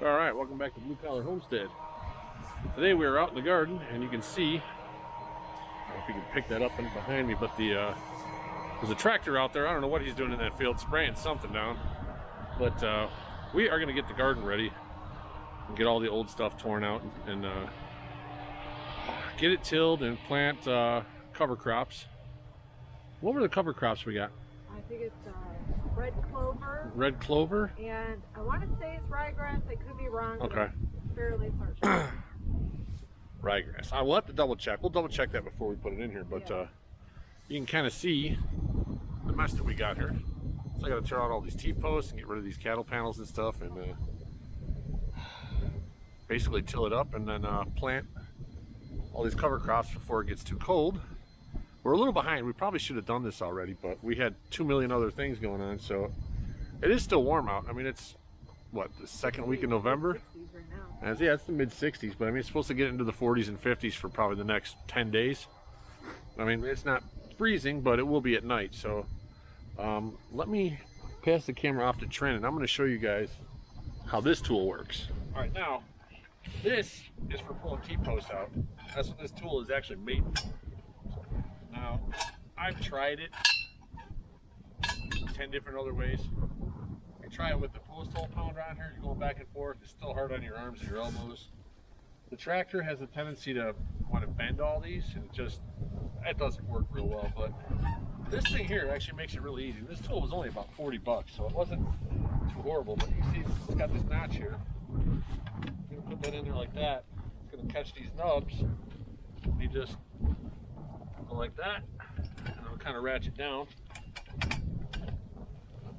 All right, welcome back to Blue Collar Homestead. Today we are out in the garden, and you can see, I don't know if you can pick that up behind me, but there's a tractor out there. I don't know what he's doing in that field, spraying something down. But we are going to get the garden ready and get all the old stuff torn out and get it tilled and plant cover crops. What were the cover crops we got? I think it's red clover. Red clover? And I want to say it's ryegrass. I could be wrong. Okay. It's fairly certain. Ryegrass. I will have to double check. We'll double check that before we put it in here. But Yeah. you can kind of see the mess that we got here. So I got to tear out all these T-posts and get rid of these cattle panels and stuff, and basically till it up and then plant all these cover crops before it gets too cold. We're a little behind. We probably should have done this already, but we had 2 million other things going on, so it is still warm out. I mean, it's what, the second week of November? Right now. Yeah, it's the mid 60s, but I mean, it's supposed to get into the 40s and 50s for probably the next 10 days. I mean, it's not freezing, but it will be at night. So let me pass the camera off to Trent, and I'm going to show you guys how this tool works. All right, now this is for pulling T-posts out. That's what this tool is actually made for. Now, I've tried it 10 different other ways. You try it with the post hole pounder on here, you're going back and forth, it's still hard on your arms and your elbows. The tractor has a tendency to want to bend all these, and it doesn't work real well, but this thing here actually makes it really easy. This tool was only about 40 bucks, so it wasn't too horrible, but you see it's got this notch here. You're gonna put that in there like that. It's gonna catch these nubs, and you just go like that, and it'll kind of ratchet down.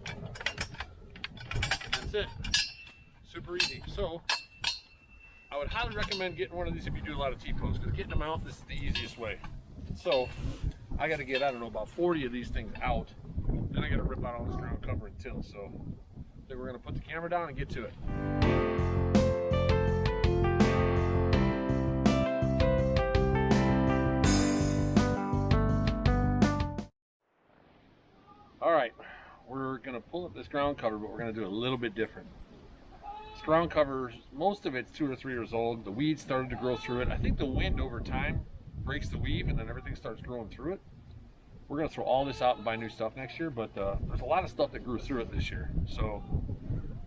And that's it. Super easy. So I would highly recommend getting one of these if you do a lot of T-posts, because getting them out, this is the easiest way. So I got to get, I don't know, about 40 of these things out. Then I got to rip out all this ground cover and till. So then we're going to put the camera down and get to it. All right, we're going to pull up this ground cover, but we're going to do it a little bit different. This ground cover, most of it's 2 or 3 years old. The weeds started to grow through it. I think the wind over time breaks the weave, and then everything starts growing through it. We're going to throw all this out and buy new stuff next year, but there's a lot of stuff that grew through it this year. So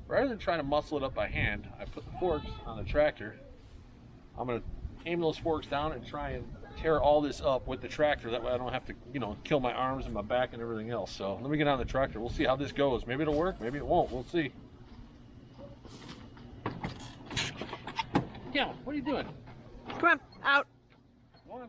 rather than trying to muscle it up by hand, I put the forks on the tractor. I'm going to aim those forks down and try and tear all this up with the tractor. That way I don't have to, kill my arms and my back and everything else. So let me get on the tractor. We'll see how this goes. Maybe it'll work, maybe it won't. We'll see. Yeah, what are you doing? Come on, out. Come on.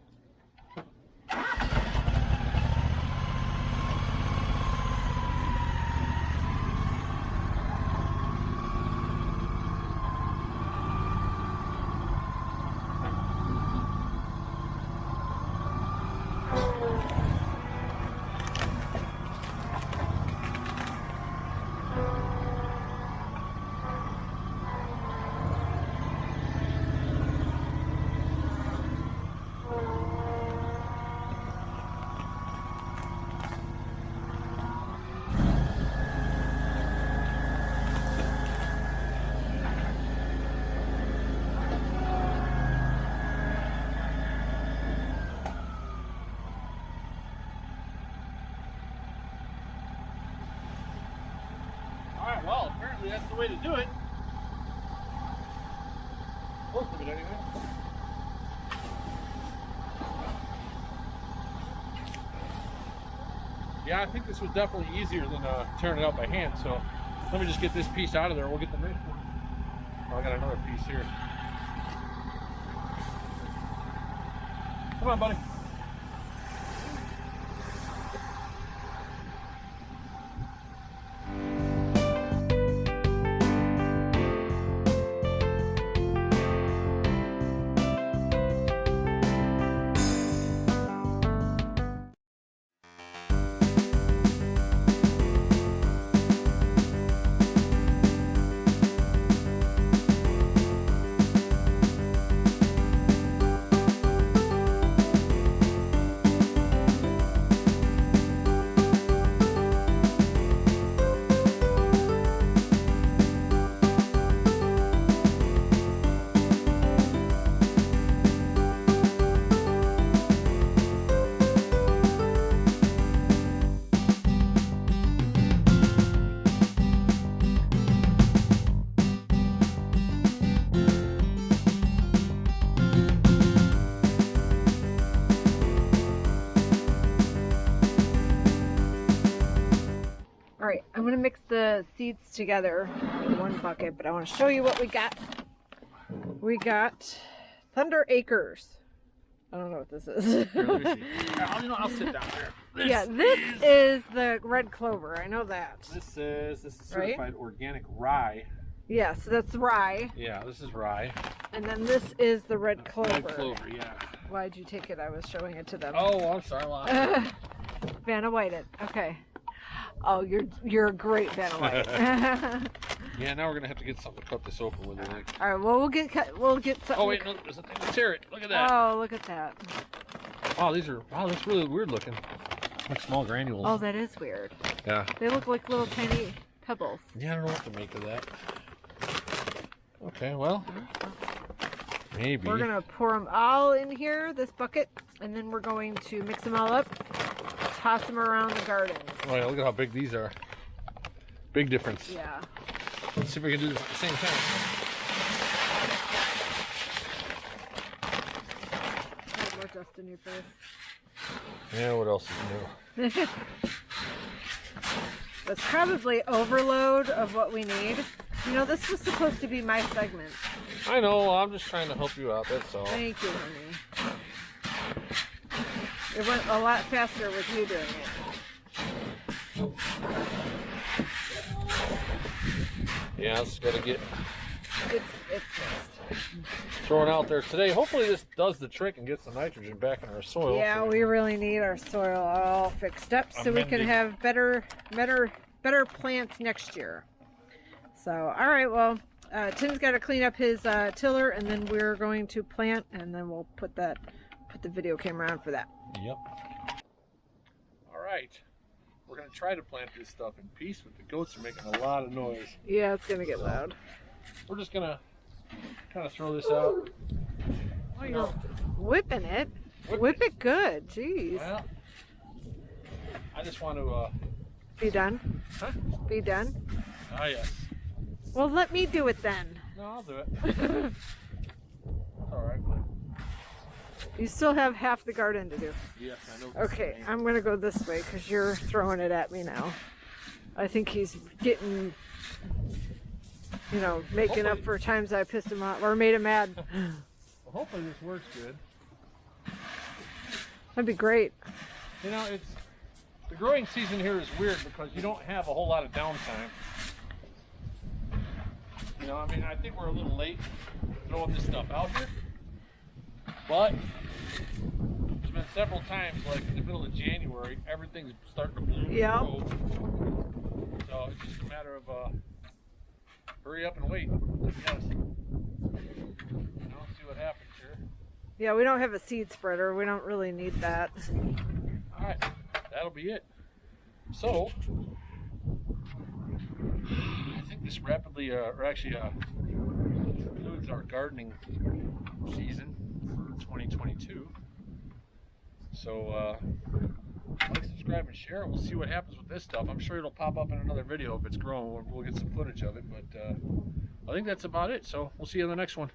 Alright, well, apparently that's the way to do it. Most of it, anyway. Yeah, I think this was definitely easier than tearing it out by hand, so let me just get this piece out of there. We'll get the next one. Oh, I got another piece here. Come on, buddy. I'm gonna mix the seeds together in one bucket, but I want to show you what we got. We got Thunder Acres. I don't know what this is. Here, let me see. I'll sit down there. This is the red clover. I know that. This is Right? certified organic rye. Yeah, so that's rye. Yeah, this is rye. And then this is the red clover. Red clover, yeah. Why'd you take it? I was showing it to them. Oh, I'm sorry. Well, Vanna White it. Okay. Oh, you're a great Vanna White. yeah, now we're gonna have to get something to cut this open with. I think. All right. Well, we'll get something. Oh wait, no, there's a thing to tear it. Look at that. Oh, look at that. Oh, that's really weird looking. Like small granules. Oh, that is weird. Yeah. They look like little tiny pebbles. Yeah, I don't know what to make of that. Okay, well, maybe. We're gonna pour them all in here, this bucket, and then we're going to mix them all up, toss them around the gardens. Oh yeah, look at how big these are. Big difference. Yeah. Let's see if we can do this at the same time. Have more dust in your face. Yeah, what else is new? That's probably overload of what we need. You know, this was supposed to be my segment. I know, I'm just trying to help you out, that's all. Thank you, honey. It went a lot faster with you doing it. Yeah, it's gotta get It's just. thrown out there today. Hopefully this does the trick and gets the nitrogen back in our soil. Yeah, we really need our soil all fixed up so we can have better plants next year. So, all right, well, Tim's got to clean up his tiller, and then we're going to plant, and then we'll put the video camera on for that. Yep. All right. We're going to try to plant this stuff in peace, but the goats are making a lot of noise. Yeah, it's gonna get loud. We're just going to kind of throw this out. Oh, you're whipping it. Whip it good. Jeez. Well, I just want to... Be done? Huh? Be done? Ah, yes. Well, let me do it then. No, I'll do it. All right. But... You still have half the garden to do. Yes, I know. Okay, I'm going to go this way because you're throwing it at me now. I think he's getting, you know, making up for times I pissed him off or made him mad. Well, hopefully this works good. That'd be great. You know, the growing season here is weird because you don't have a whole lot of downtime. You know, I mean, I think we're a little late throwing this stuff out here, but there's been several times, like in the middle of January, everything's starting to bloom. Yeah. And grow. So it's just a matter of hurry up and wait. Yes. You know, see what happens here. Yeah, we don't have a seed spreader. We don't really need that. All right, that'll be it. So, I think this rapidly, or actually concludes our gardening season for 2022. So, like, subscribe, and share. We'll see what happens with this stuff. I'm sure it'll pop up in another video if it's growing. We'll get some footage of it, but I think that's about it. So, we'll see you in the next one.